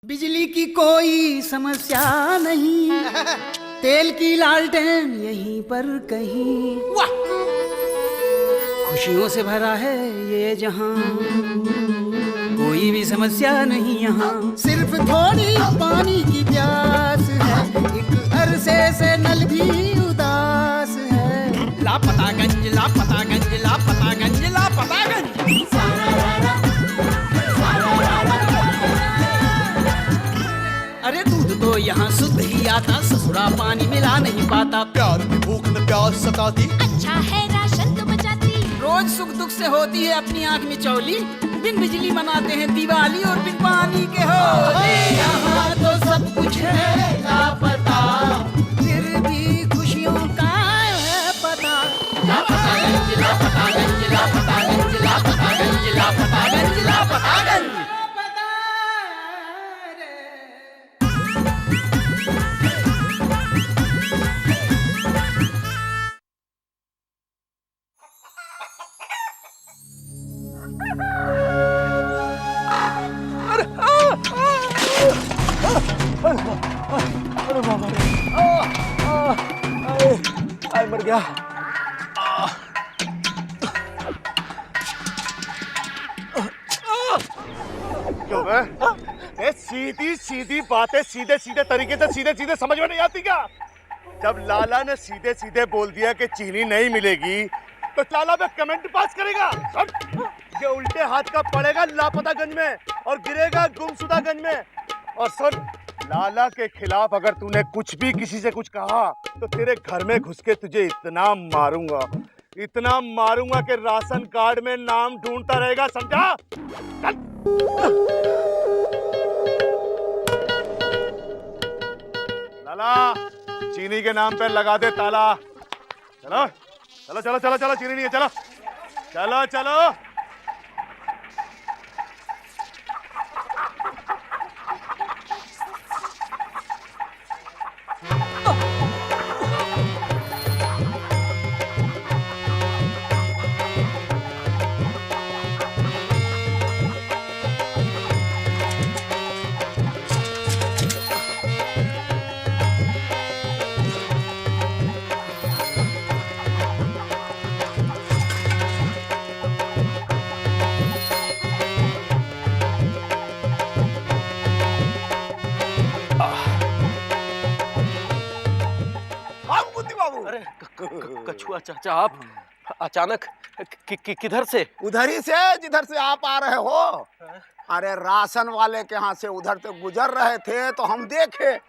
बिजली की कोई समस्या नहीं, तेल की लालटेन यहीं पर कहीं, वाह खुशियों से भरा है ये जहां, कोई भी समस्या नहीं यहाँ। सिर्फ थोड़ी पानी की प्यास है, एक अरसे से नल भी उदास है। लापतागंज लापतागंज लापतागंज लापतागंज। अरे दूध तो यहाँ शुद्ध ही आता, ससुरा पानी मिला नहीं पाता। प्यार की भूख में प्यास सताती, अच्छा है राशन तो बचाती। रोज सुख दुख से होती है अपनी आँख में चौली, बिन बिजली मनाते हैं दिवाली और बिन पानी के होली। यहाँ तो सब कुछ है लापता, फिर भी खुशियों का है पता। लापतागंज लापतागंज लापतागंज लापतागंज लापतागंज लापतागंज। अरे बाबा रे, मर गया। क्यों बे? ये सीधी सीधी बातें सीधे सीधे तरीके से सीधे सीधे समझ में नहीं आती क्या? जब लाला ने सीधे सीधे बोल दिया कि चीनी नहीं मिलेगी, तो लाला पे कमेंट पास करेगा। ये उल्टे हाथ का पड़ेगा लापतागंज में और गिरेगा गुमशुदागंज में। और सुन, लाला के खिलाफ अगर तूने कुछ भी किसी से कुछ कहा तो तेरे घर में घुस के तुझे इतना मारूंगा कि राशन कार्ड में नाम ढूंढता रहेगा, समझा? चल। लाला, चीनी के नाम पे लगा दे ताला। चलो चलो चलो चलो चलो, चीनी नहीं है, चलो चलो चलो। कछुआ चाचा, आप अचानक किधर से? उधर ही से जिधर से आप आ रहे हो। अरे राशन वाले के यहाँ से उधर से गुजर रहे थे तो हम देखे।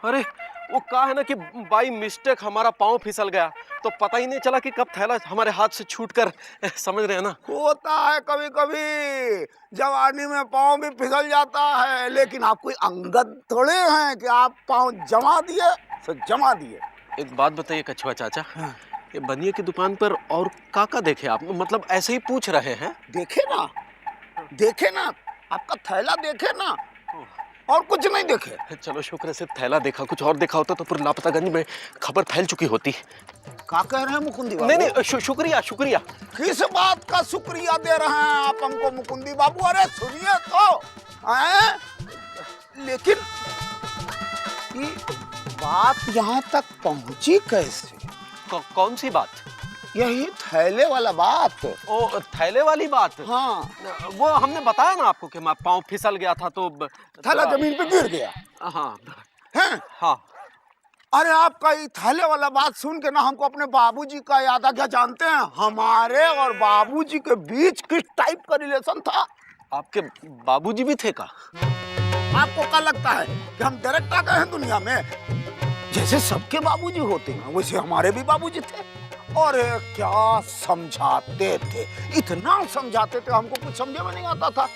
अरे वो कहा है ना कि बाई मिस्टेक हमारा पाँव फिसल गया, तो पता ही नहीं चला कि कब थैला हमारे हाथ से छूटकर, समझ रहे हैं ना। होता है कभी कभी, जवानी में पाँव भी फिसल जाता है, लेकिन आप कोई अंगद थोड़े हैं कि आप पाँव जमा दिए तो जमा दिए। एक बात बताइए कछुआ चाचा, ये बनिए की दुकान पर और काका देखे आप? मतलब ऐसे ही पूछ रहे हैं। देखे ना आपका थैला देखे ना, और कुछ नहीं देखे। चलो शुक्र है सिर्फ थैला देखा, कुछ और देखा होता तो फिर लापतागंज में खबर फैल चुकी होती। क्या कह रहे हैं मुकुंदी बाबू? नहीं शुक्रिया शुक्रिया। किस बात का शुक्रिया दे रहे हैं आप हमको मुकुंदी बाबू? अरे सुनिए तो हैं? लेकिन ये बात यहाँ तक पहुंची कैसे? कौन सी बात? यही थैले वाला बात। ओ थैले वाली बात? हाँ, वो हमने बताया ना आपको कि मैं पाँव फिसल गया था तो थैला जमीन पे गिर गया। हाँ हैं? हाँ। अरे आपका ये थैले वाला बात सुन के ना हमको अपने बाबूजी का याद आ गया। जानते हैं हमारे और बाबूजी के बीच किस टाइप का रिलेशन था? आपके बाबूजी भी थे का? आपको क्या लगता है कि हम डायरेक्ट आ गए हैं दुनिया में? जैसे सबके बाबूजी होते हैं वैसे हमारे भी बाबूजी थे। और क्या समझाते थे, इतना समझाते थे हमको कुछ समझ में नहीं आता था।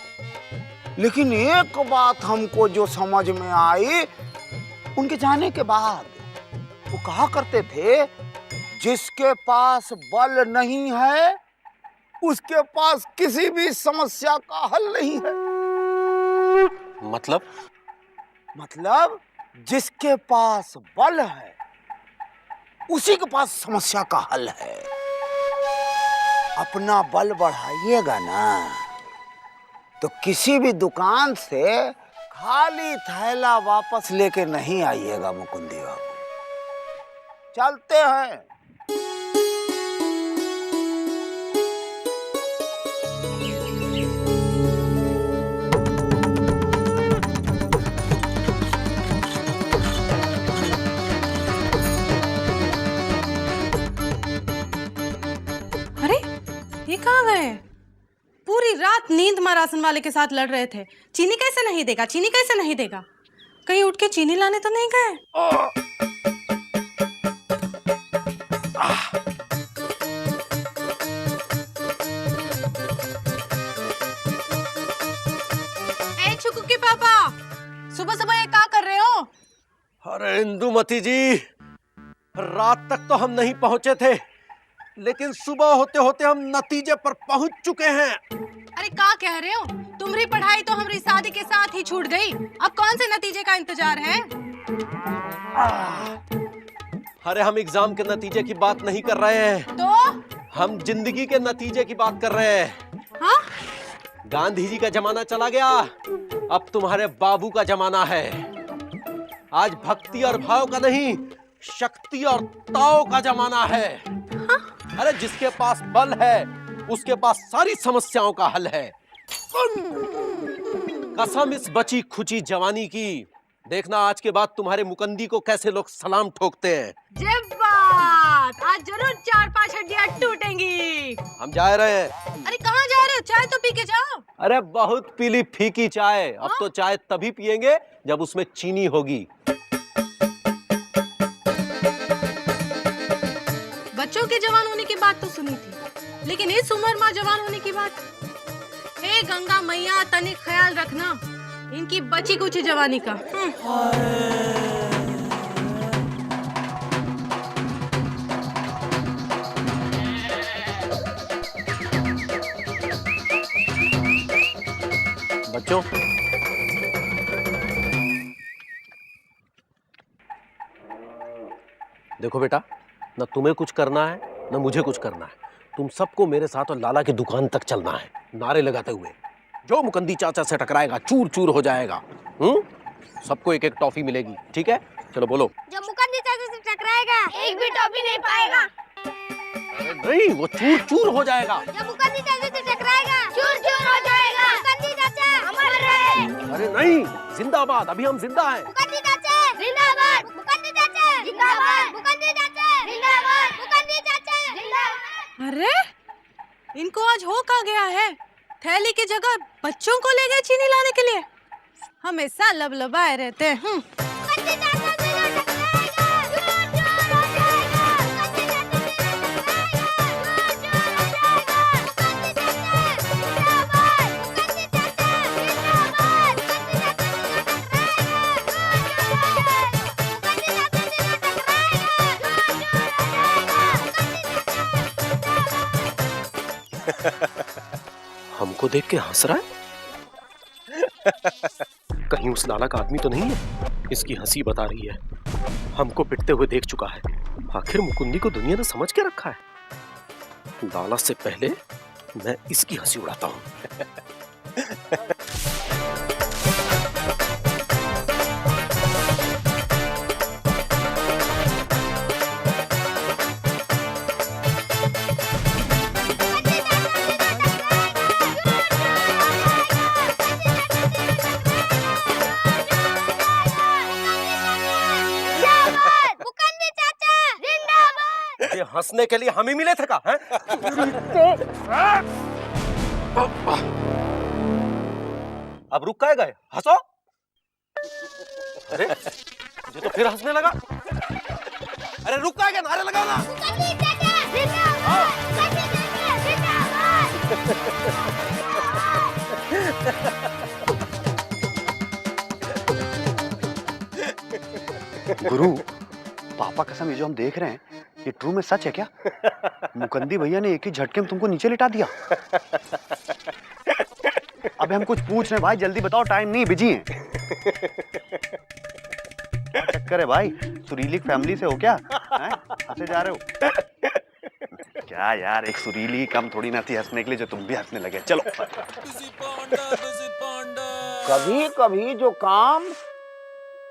लेकिन एक बात हमको जो समझ में आई उनके जाने के बाद, वो कहा करते थे जिसके पास बल नहीं है उसके पास किसी भी समस्या का हल नहीं है। मतलब जिसके पास बल है उसी के पास समस्या का हल है। अपना बल बढ़ाइएगा ना तो किसी भी दुकान से खाली थैला वापस लेके नहीं आइएगा मुकुंदी बाबू। चलते हैं। अरे ये कहाँ गए? पूरी रात नींद मरासन वाले के साथ लड़ रहे थे। चीनी कैसे नहीं देगा, चीनी कैसे नहीं देगा? कहीं उठ के चीनी लाने तो नहीं गए? ए चुकू के पापा, सुबह सुबह ये क्या कर रहे हो? अरे इंदुमती जी, रात तक तो हम नहीं पहुंचे थे, लेकिन सुबह होते होते हम नतीजे पर पहुंच चुके हैं। अरे क्या कह रहे हो? तुम्हारी पढ़ाई तो हमारी शादी के साथ ही छूट गई। अब कौन से नतीजे का इंतजार है? अरे हम एग्जाम के नतीजे की बात नहीं कर रहे हैं, तो हम जिंदगी के नतीजे की बात कर रहे हैं। हाँ? गांधी जी का जमाना चला गया, अब तुम्हारे बाबू का जमाना है। आज भक्ति और भाव का नहीं, शक्ति और ताव का जमाना है। अरे जिसके पास बल है उसके पास सारी समस्याओं का हल है। कसम इस बची खुची जवानी की, देखना आज के बाद तुम्हारे मुकंदी को कैसे लोग सलाम ठोकते हैं। जब बात आज जरूर 4-5 हड्डियां टूटेंगी। हम जा रहे हैं। अरे कहाँ जा रहे हो? चाय तो पी के जाओ। अरे बहुत पीली फीकी चाय, अब तो चाय तभी पियेंगे जब उसमें चीनी होगी। बच्चों के जवान होने की बात तो सुनी थी, लेकिन इस उम्र में जवान होने की बात। हे गंगा मैया, तनिक ख्याल रखना इनकी बची कुछ जवानी का। बच्चों, देखो बेटा, न तुम्हें कुछ करना है न मुझे कुछ करना है। तुम सबको मेरे साथ और लाला की दुकान तक चलना है, नारे लगाते हुए। जो मुकंदी चाचा से टकराएगा चूर चूर हो जाएगा। सबको एक एक टॉफी मिलेगी, ठीक है? चलो बोलो। जो मुकंदी चाचा से टकराएगा एक भी टॉफी नहीं पाएगा। अरे नहीं, वो चूर चूर हो जाएगा। जो मुकंदी चाचा से टकराएगा चूर चूर हो जाएगा। मुकंदी चाचा अमर रहे। अरे नहीं, जिंदाबाद, अभी हम जिंदा हैं। मुकंदी चाचा जिंदाबाद। मुकंदी चाचा जिंदाबाद। मुकंदी चाचा जिंदाबाद। मुकंदी चाचा जिंदाबाद। अरे इनको आज हो क्या गया है? थैली की जगह बच्चों को ले गए चीनी लाने के लिए। हमेशा लबलबाए रहते हैं। मुकंदी चाचा से टकराएगा चूर चूर हो जाएगा। मुकंदी चाचा से हमको देख के हंस रहा है। कहीं उस लाला का आदमी तो नहीं है? इसकी हंसी बता रही है, हमको पिटते हुए देख चुका है। आखिर मुकुंदी को दुनिया ने समझ के रखा है। लाला से पहले मैं इसकी हंसी उड़ाता हूँ। ये हंसने के लिए हम ही मिले थे का? हैं? अब रुक काहे गए? हंसो। अरे ये तो फिर हंसने लगा। अरे रुक काहे गए? नारे लगाओ ना। गुरु, पापा कसम ये जो हम देख रहे हैं ये ट्रू में सच है क्या? मुकंदी भैया ने एक ही झटके में तुमको नीचे लिटा दिया। अबे हम कुछ पूछ रहे हैं भाई, जल्दी बताओ, टाइम नहीं, बिजी हैं। क्या चक्कर है भाई? सुरीली फैमिली से हो क्या? हंसे जा रहे हो क्या यार? एक सुरीली कम थोड़ी ना थी हंसने के लिए जो तुम भी हंसने लगे। चलो कभी कभी जो काम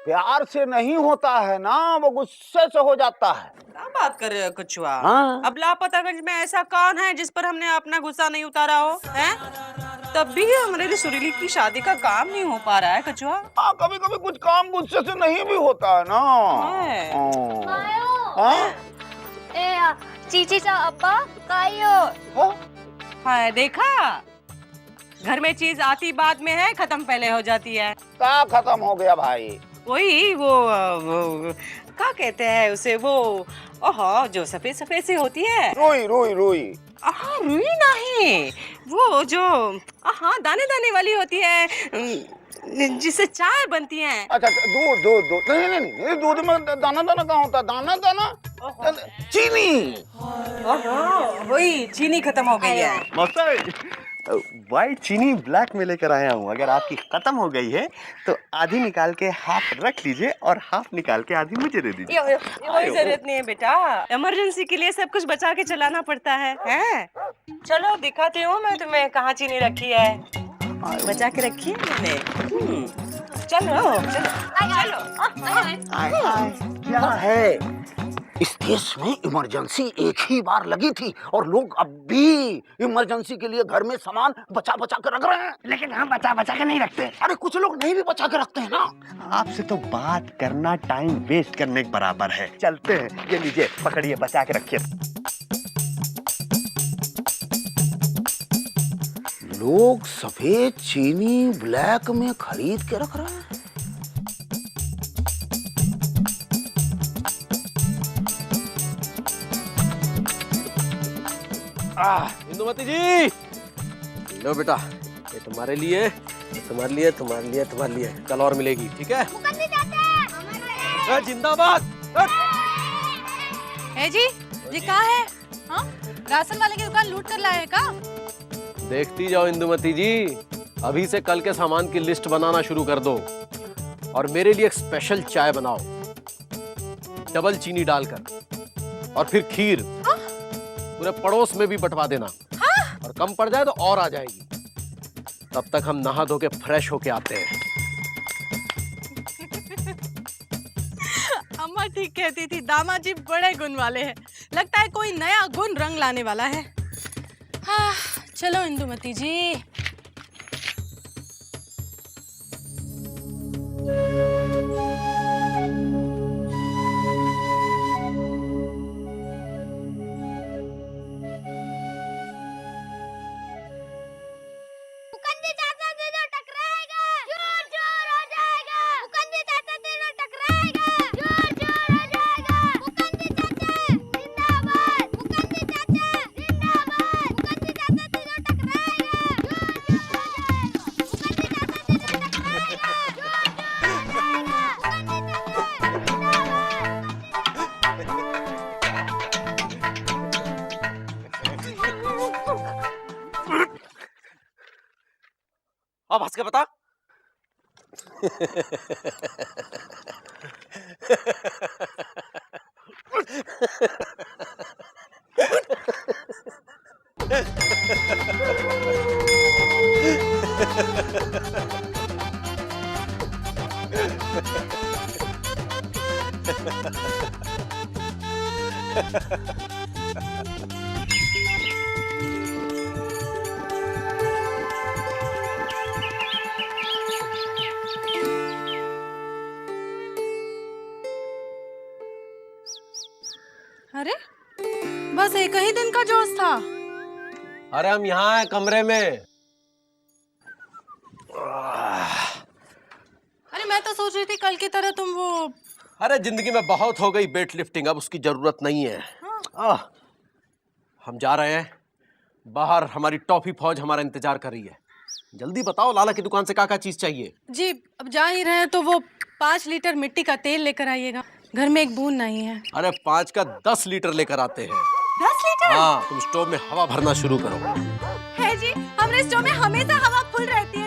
प्यार से नहीं होता है ना, वो गुस्से से हो जाता है। क्या बात कर रहे हो कछुआ? हाँ। अब लापतागंज में ऐसा कौन है जिस पर हमने अपना गुस्सा नहीं उतारा हो? हैं? तब भी हमारे सुरीली की शादी का काम नहीं हो पा रहा है कछुआ। हाँ, कभी कभी कुछ काम गुस्से से नहीं भी होता है ना। है। हाँ? चीची चा अब्बा कायो हाँ? हाँ, देखा? घर में चीज आती बाद में है, खत्म पहले हो जाती है। क्या खत्म हो गया भाई? वही वो क्या कहते हैं उसे, वो ओहो जो सफेद सफेद सी होती है। रुई रुई रुई। हाँ, रुई नहीं, वो जो हाँ दाने दाने वाली होती है, जिससे चाय बनती है। अच्छा, दूध दूध दूध नहीं नहीं नहीं, दूध में दाना दाना कहाँ होता है? दाना दाना चीनी। वही चीनी खत्म हो गई है। मास्टर, व्हाइट चीनी ब्लैक में लेकर आया हूँ। अगर आपकी खत्म हो गई है तो आधी निकाल के हाफ रख लीजिए और हाफ निकाल के आधी मुझे दे दीजिए। कोई जरूरत नहीं है बेटा, इमरजेंसी के लिए सब कुछ बचा के चलाना पड़ता है। चलो दिखाती हूँ मैं तुम्हें कहाँ चीनी रखी है। बचा के रखी है मैंने। चलो चलो चलो। क्या है, इस देश में इमरजेंसी एक ही बार लगी थी और लोग अब भी इमरजेंसी के लिए घर में सामान बचा बचा कर रख रहे हैं। लेकिन हम बचा बचा के नहीं रखते। अरे कुछ लोग नहीं भी बचा के रखते हैं ना। आपसे तो बात करना टाइम वेस्ट करने के बराबर है। चलते हैं, ये लीजिए पकड़िए, बचा के रखिए। लोग सफेद चीनी ब्लैक में खरीद के रख रहे हैं। इंदुमती जी, लो बेटा, ये तुम्हारे लिए, तुम्हारे लिए, तुम्हारे लिए, तुम्हारे लिए। कल और मिलेगी, ठीक है? जिंदाबाद। है जी कहाँ है? हाँ? राशन वाले की दुकान लूट कर लाए का? देखती जाओ इंदुमती जी, अभी से कल के सामान की लिस्ट बनाना शुरू कर दो और मेरे लिए एक स्पेशल चाय बनाओ, डबल चीनी डालकर, और फिर खीर पूरे पड़ोस में भी बंटवा देना। और कम पड़ जाए तो और आ जाएगी। तब तक हम नहा धो के फ्रेश होके आते हैं। अम्मा ठीक कहती थी, दामाद जी बड़े गुण वाले हैं। लगता है कोई नया गुण रंग लाने वाला है। हाँ, चलो इंदुमती जी। मुकंदी चाचा तीनों टकराएगा, जोर जोर हो जाएगा। मुकंदी चाचा तीनों टकराएगा, जोर जोर हो जाएगा। मुकंदी चाचा जिंदाबाद, मुकंदी चाचा जिंदाबाद। मुकंदी चाचा तीनों टकराएगा, जोर जोर हो जाएगा। मुकंदी चाचा तीनों टकराएगा, जोर जोर हो जाएगा। मुकंदी अब हंस के बता। अरे बस एक ही दिन का जोश था। अरे हम यहाँ हैं कमरे में। अरे मैं तो सोच रही थी कल की तरह तुम वो। अरे जिंदगी में बहुत हो गई वेट लिफ्टिंग, अब उसकी जरूरत नहीं है। हम जा रहे हैं बाहर, हमारी टॉफी फौज हमारा इंतजार कर रही है। जल्दी बताओ, लाला की दुकान से क्या चीज चाहिए? जी अब जा ही रहे हैं तो वो 5 लीटर मिट्टी का तेल लेकर आइएगा, घर में एक बूंद नहीं है। अरे 5 का 10 लीटर लेकर आते हैं। 10 लीटर? हाँ, तुम स्टोव में हवा भरना शुरू करो। है जी, हमारे स्टोव में हमेशा हवा फुल रहती